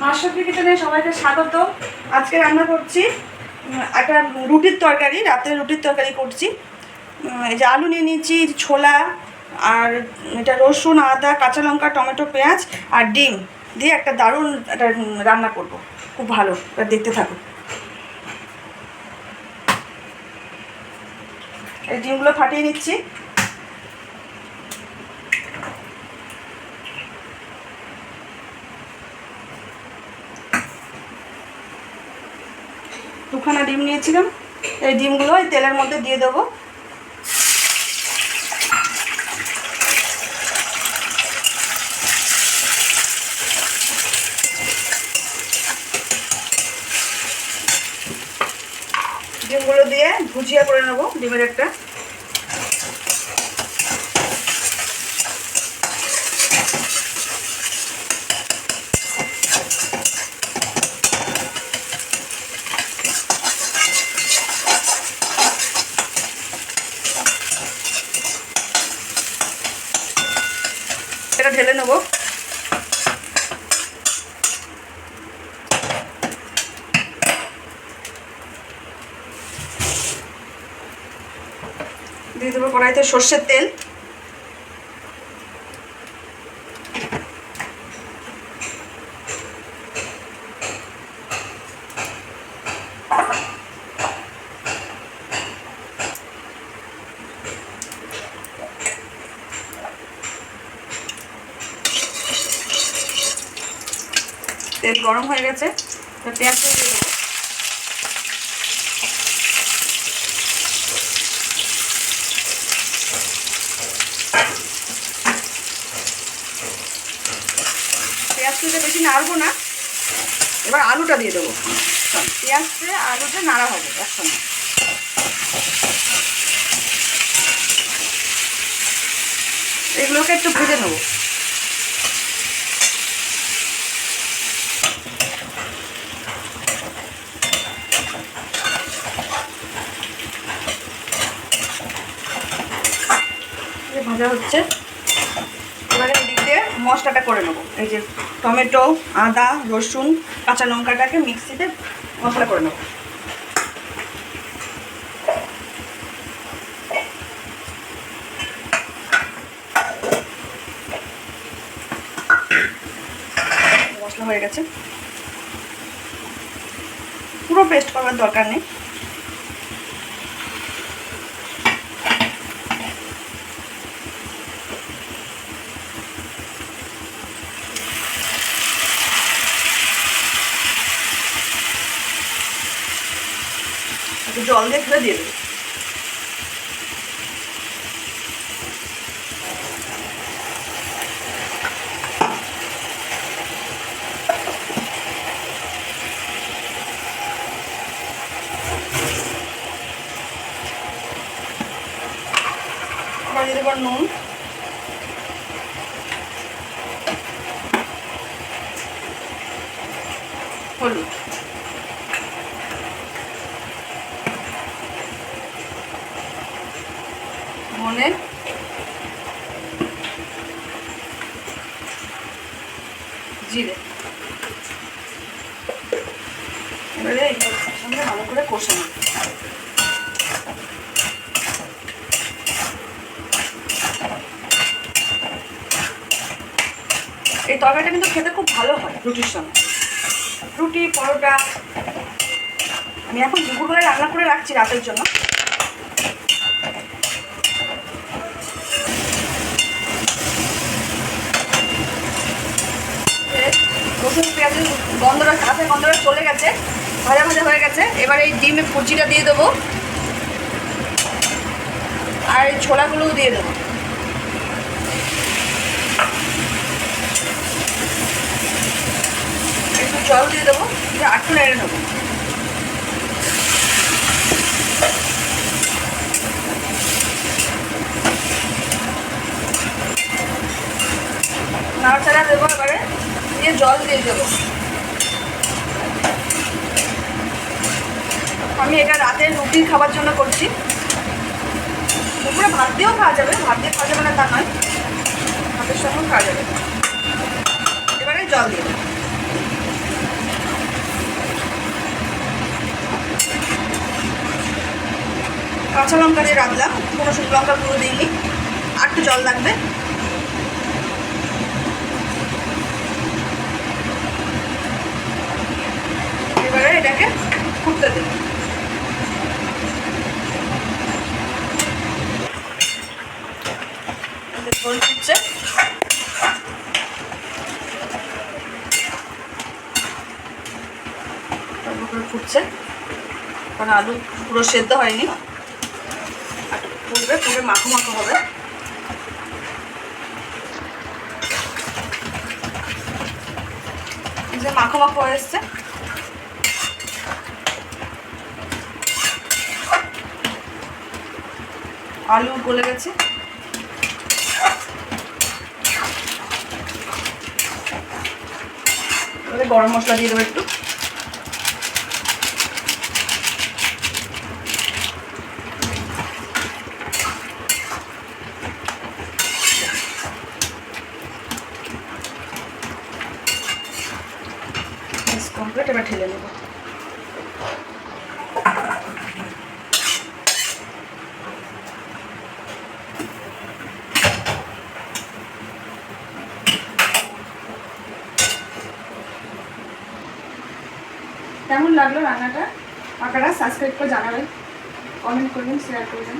মাশরাফি কিচেনে সবাইকে স্বাগত। আজকে রান্না করছি একটা রুটির তরকারি, রাতের রুটির তরকারি করছি। এই যে আলু নিয়ে নিয়েছি, ছোলা, আর এটা রসুন, আদা, কাঁচা লঙ্কা, টমেটো, পেঁয়াজ আর ডিম দিয়ে একটা দারুণ একটা রান্না করব, খুব ভালো। দেখতে থাকুন। এই ডিমগুলো ফাটিয়ে নিচ্ছি। দুখানা ডিম নিয়েছিলাম, এই ডিমগুলো এই তেলের মধ্যে দিয়ে দেবো। ডিমগুলো দিয়ে ভুজিয়া করে নেবো, ডিমের একটা। এটা ঢেলে নেবো। দিয়ে দেবো কড়াইতে সর্ষের তেল। তেল গরম হয়ে গেছে, পেঁয়াজ দিয়ে দেবো। পেঁয়াজ তুলতে বেশি নাড়বো না, এবার আলুটা দিয়ে দেবো। পেঁয়াজে আলুটা নাড়া হবে একসঙ্গে। এগুলোকে একটু ভেজে নেবো। ভাজা হচ্ছে, এবারে এদিক দিয়ে মশলাটা করে নেবো। এই যে টমেটো, আদা, রসুন, কাঁচা লঙ্কাটাকে মিক্সিতে মশলা করে নেবো। মশলা হয়ে গেছে, পুরো পেস্ট করার দরকার নেই। একটু জল দিয়ে ধুয়ে দিয়ে দেবো। দিয়ে দেবো নুন, হলুদ, ধনে, জিরে। এবারে এটার সঙ্গে ভালো করে কষে নেব। এই তরকারিটা কিন্তু খেতে খুব ভালো হয় রুটির সঙ্গে, রুটি, পরোটা। আমি এখন দুপুরবেলায় রান্না করে রাখছি রাতের জন্য। রসুন পেঁয়াজের গন্ধটা, কাঁচা গন্ধটা চলে গেছে, ভাজা ভাজা হয়ে গেছে। এবার এই ডিমের কুচিটা দিয়ে দেবো, আর এই ছোলাগুলোও দিয়ে দেবো। একটু জল দিয়ে দেবো, আটটু নেড়ে নেবো। নাড়াচাড়া দেবো, এবারে দিয়ে জল দিয়ে দেবো। আমি এটা রাতের রুটির খাবার জন্য করছি। দুপুরে ভাত দিয়েও খাওয়া যাবে, ভাত দিয়ে খাওয়া যাবে না তা নয়, ভাতের সঙ্গেও খাওয়া যাবে। এবারে জল দিয়ে দেবো। কাঁচা লঙ্কা দিয়ে রাঁধলাম, কোনো শুকনো লঙ্কা গুঁড়ো দিইনি। আর একটু জল লাগবে। এবারে এটাকে ফুটতে দেব। ঝোল ফুটছে, ফুটছে, কারণ আলু পুরো সেদ্ধ হয়নি, ফুটবে, ফুটে মাখো মাখো হবে। যে মাখো মাখো হয়ে এসছে, আলু গলে গেছে। এবারে গরম মশলা দিয়ে দেবো একটু। কমপ্লিট, এবার ঢেলে নেব। কেমন লাগলো রান্নাটা? আপনারা সাবস্ক্রাইব করে জানাবেন, কমেন্ট করবেন, শেয়ার করবেন।